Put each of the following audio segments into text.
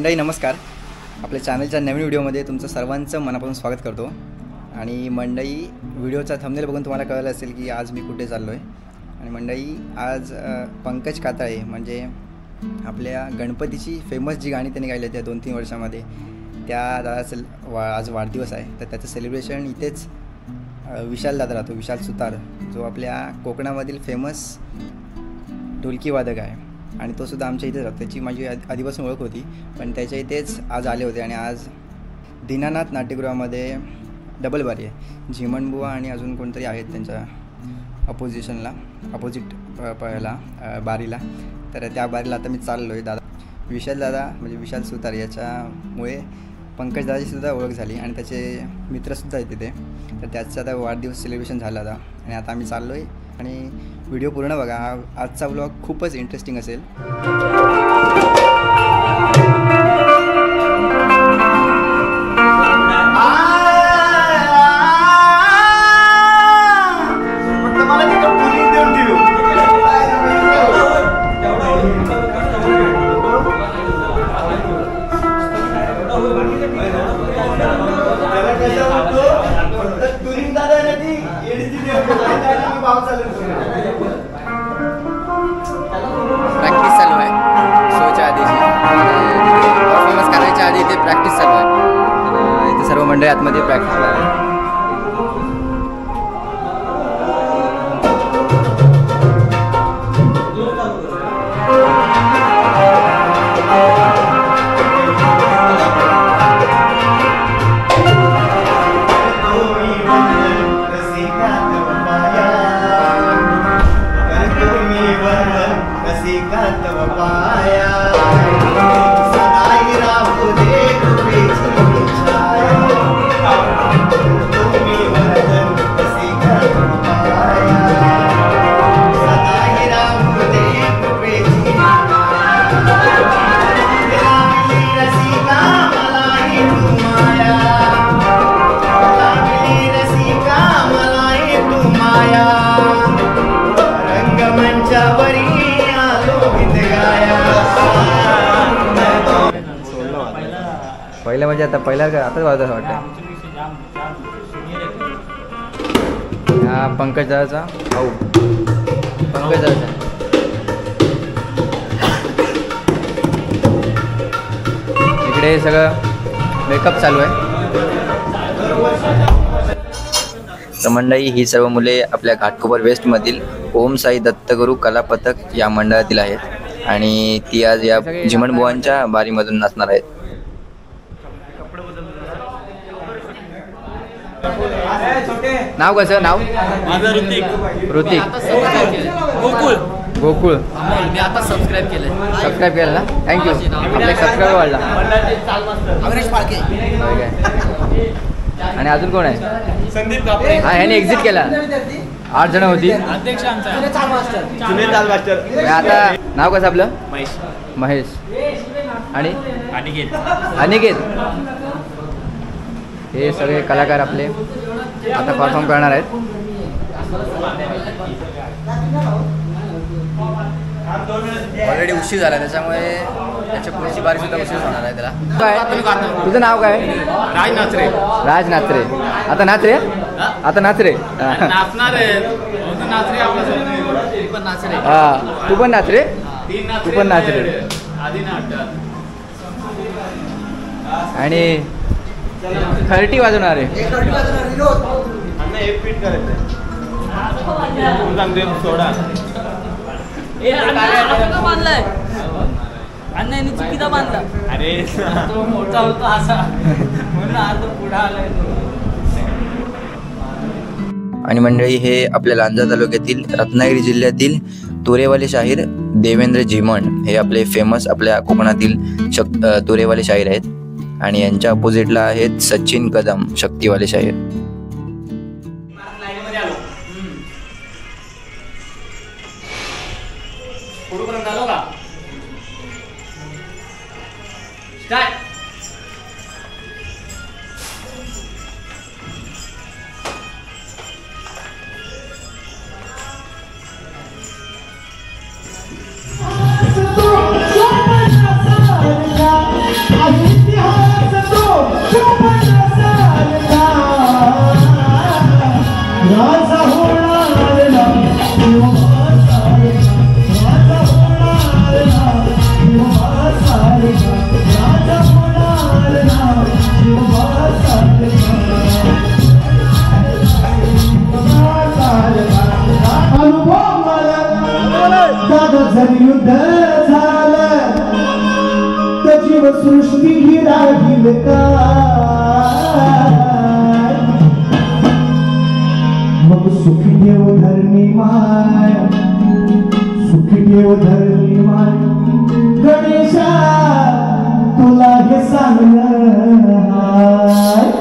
मंडळी नमस्कार. आपल्या चॅनलच्या नवीन व्हिडिओमध्ये तुमचं सर्वांचं मनापासून स्वागत करतो. आणि मंडळी, व्हिडिओचा थंबनेल बघून तुम्हाला कळलं असेल की आज मी कुठे चाललो आहे. आणि मंडळी, आज पंकज काताळे म्हणजे आपल्या गणपतीची फेमस जी गाणी त्यांनी गायली त्या 2-3 वर्षामध्ये, त्या दादाचं आज वाढदिवस आहे. तर त्याचं सेलिब्रेशन इथेच विशाल दादा राहतो, विशाल सुतार, जो आपल्या कोकणामधील फेमस ढोलकीवादक आहे. आणि तो सुद्धा आमच्या इथेच राहतो. त्याची माझी आधीपासून ओळख होती, पण त्याच्या इथेच आज आले होते. आणि आज दीनानाथ नाट्यगृहामध्ये डबल बारी आहे. झिमणबुवा आणि अजून कोणतरी आहेत त्यांच्या अपोजिट बारीला. तर त्या बारीला आता मी चाललो आहे. विशाल दादा म्हणजे विशाल सुतार याच्यामुळे पंकज दादाची सुद्धा ओळख झाली आणि त्याचे मित्रसुद्धा आहेत तिथे. तर त्याचं आता वाढदिवस सेलिब्रेशन झालं आता. आणि आता आम्ही चाललो आहे. आणि व्हिडिओ पूर्ण बघा. आजचा व्लॉग खूपच इंटरेस्टिंग असेल. प्रॅक्टिस चालू आहे शोच्या आधीची. परफॉर्मन्स करायच्या आधी इथे प्रॅक्टिस चालू आहे. इथे सर्व मंडळी आतमध्ये प्रॅक्टिस आहे. पहिलं म्हणजे आता आताच वाजत वाटतं. हा पंकज दादाचा भाऊ, पंकज दादाचा. इकडे सगळं मेकअप चालू आहे. तर मंडळी, ही सर्व मुले आपल्या घाटकोपर वेस्टमधील ओम साई दत्तगुरू कला पथक या मंडळातील आहेत. आणि ती आज या झिमणबुवांच्या बारीमधून नाचणार आहेत. नाव कसं? नाव माझं ऋतिक. गोकुळ. मी आता सबस्क्राईब केलं ना. थँक्यू. आपले सबस्क्राईब वाढला. आणि अजून कोण आहे? संदीप कापडे. हा, ह्याने एक्झिट केला. 8 जण होती. अध्यक्ष आमचा. आता नाव कसं आपलं? महेश. आणि अनिकेत. हे सगळे कलाकार आपले आता परफॉर्म करणार आहेत. ऑलरेडी उशीर झाला, त्याच्यामुळे त्याच्या पुढची बारी सुद्धा उशीर होणार आहे. त्याला काय? तुझं नाव काय? राज नाचरे. आता नाच रे. हा, तू पण नाच रे. आणि 30 वाजवणार आहे. आणि मंडळी, हे आपल्या लांजा तालुक्यातील रत्नागिरी जिल्ह्यातील तुरेवाले शाहीर देवेंद्र झिमण हे आपले फेमस आपल्या कोकणातील तुरेवाले शाहीर आहेत. आणि यांच्या अपोजिटला आहेत सचिन कदम, शक्तीवाले शाहीर. राजा होणार ना जीवा सारखा, राजा होणार ना जीवा सारखा, राजा होणार ना जीवा सारखा. अनुभव मला दादाचं युद्ध झालं तर जीवसृष्टी ही राहील काय. मग सुखी देव धरणी माय, सुखी देव धरणी माय गणेशा तुला हे सांगणं हाय.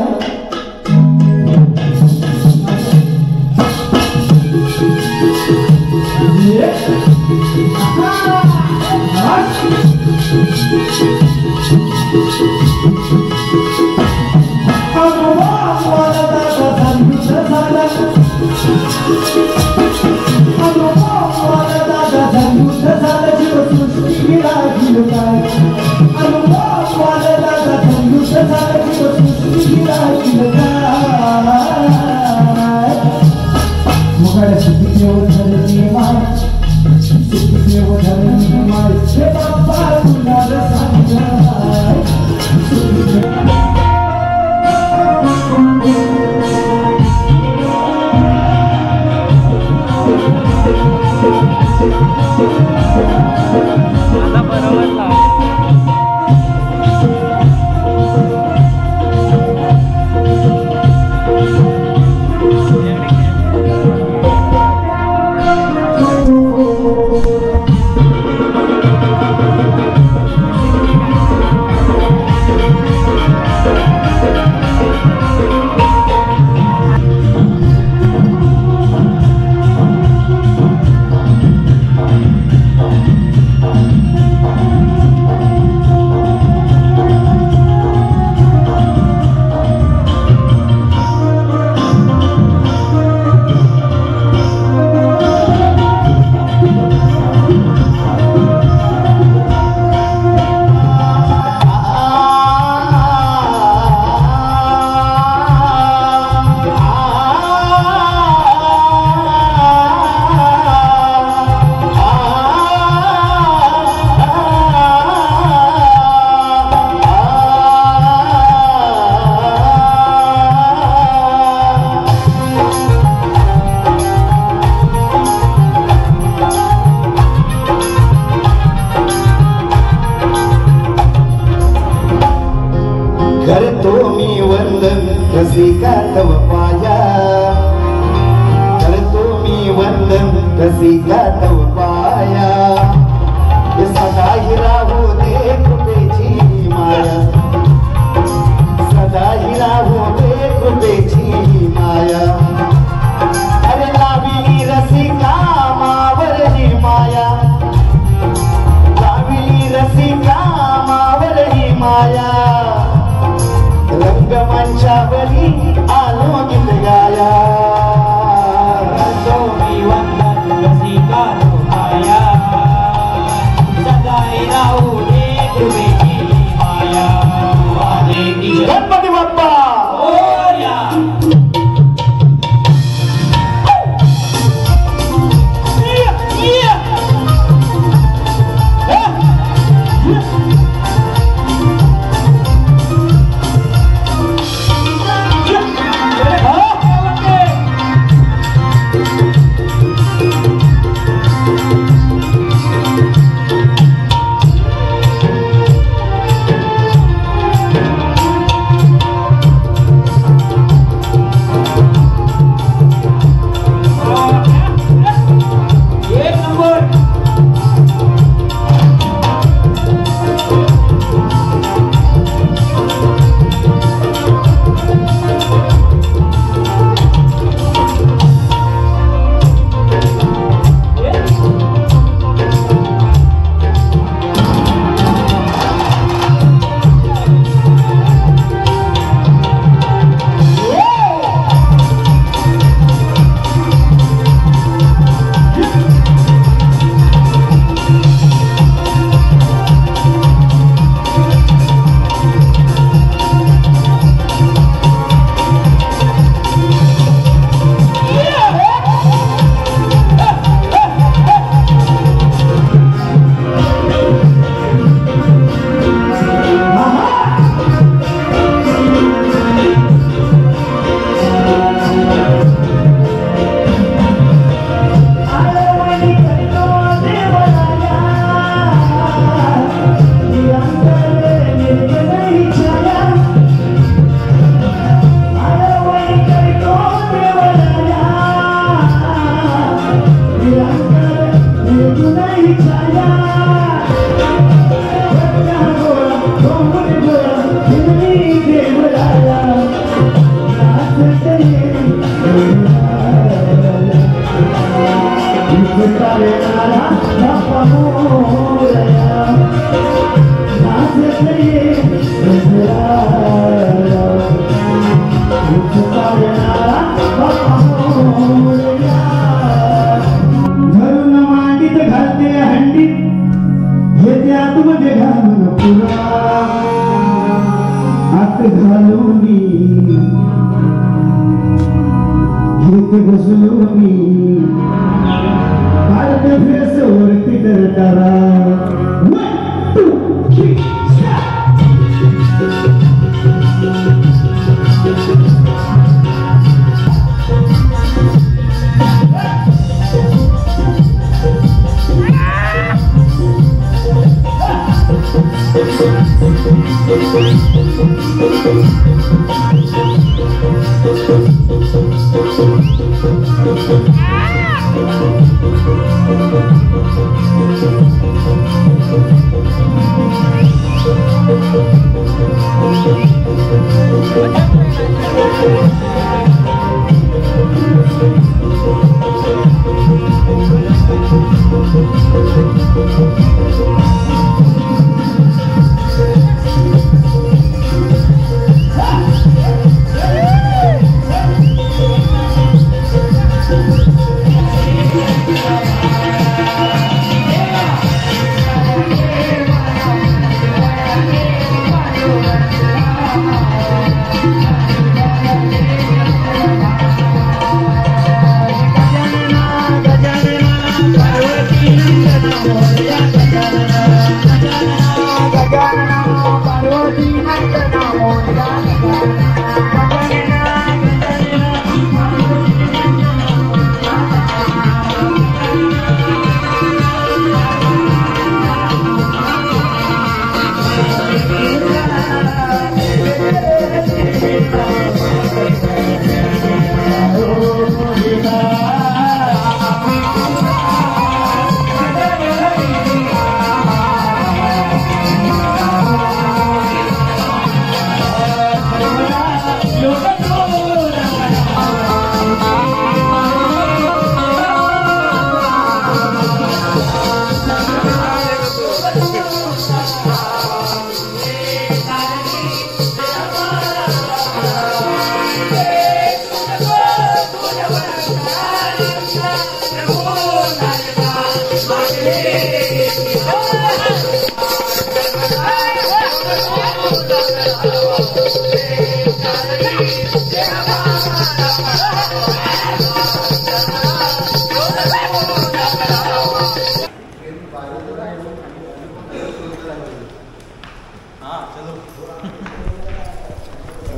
रसिका तव पाया, करतो मी वंदन रसिका तव पाया. सदा ही राहू दे कृपेची माया, सदा ही राहू दे कृपेची माया. अरे लाविली रसिका मावर ही माया, लाविली रसिका मावर ही माया. रंगमंचावरी आलो गीत गाया, करतो मी वंदन रसिका तव पाया. पावणारा बाप्पा मोरया नाचत ये गजरा उंच पावणारा बाप्पा मोरया धरून मांडीत घालते हंडीत येते आतमध्ये घालून पुरा आत घालून घेते बसून काढते फेस वरती करताना 1 2 3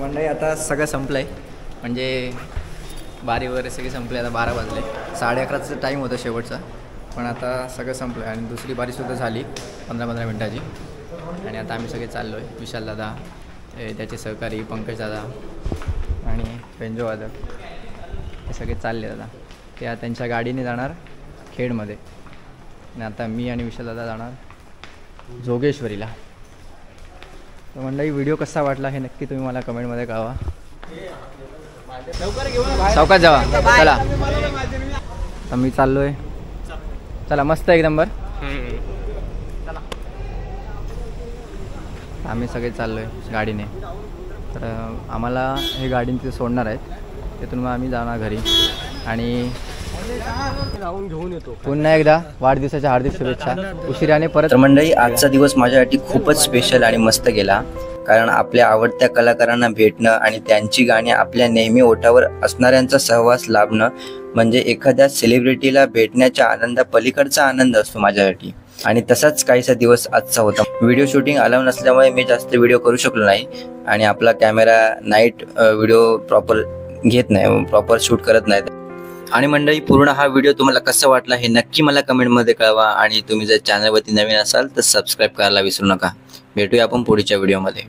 मंडळी आता सगळं संपलं आहे, म्हणजे बारी वगैरे सगळी संपली. आता 12 वाजले, 11:30चा टाईम होता शेवटचा, पण आता सगळं संपलं आहे. आणि दुसरी बारीसुद्धा झाली 15-15 मिनटाची. आणि आता आम्ही सगळे चाललो आहे. विशाल दादा, त्याचे सहकारी पंकज दादा आणि पेंजो वादक हे सगळे चालले. दादा ते त्यांच्या गाडीने जाणार खेडमध्ये, आणि आता मी आणि विशाल दादा जाणार जोगेश्वरीला. तर मंडळी व्हिडिओ कसा वाटला हे नक्की तुम्ही मला कमेंटमध्ये कळवा. चौकात जावा. चला आता मी चाललोय. चला मस्त एकदम बर. आम्ही सगळे चाललोय गाडीने. तर आम्हाला हे गाडीने ते सोडणार आहेत, तिथून मग आम्ही जाणार घरी. आणि पुन्हा एकदा वाढदिवसाच्या हार्दिक शुभेच्छा. उशिराने परत. तर मंडळी, आजचा दिवस माझ्यासाठी खूपच स्पेशल आणि मस्त गेला, कारण आपल्या आवडत्या कलाकारांना भेटणं आणि त्यांची गाणी आपल्या नेहमी ओठावर असणाऱ्यांचा सहवास लाभणं म्हणजे एखाद्या सेलिब्रिटीला भेटण्याच्या आनंदापलीकडचा आनंद असतो माझ्यासाठी. आणि तसाच काहीसा दिवस आजचा होता. व्हिडिओ शूटिंग अलाव नसल्यामुळे मी जास्त व्हिडिओ करू शकलो नाही, आणि आपला कॅमेरा नाईट व्हिडिओ प्रॉपर घेत नाही, प्रॉपर शूट करत नाही. आणि मंडळी, पूर्ण हा व्हिडिओ तुम्हाला कसा वाटला हे नक्की मला कमेंटमध्ये कळवा. आणि तुम्ही जर चॅनलवरती नवीन असाल तर सबस्क्राईब करायला विसरू नका. भेटूया आपण पुढच्या व्हिडिओमध्ये.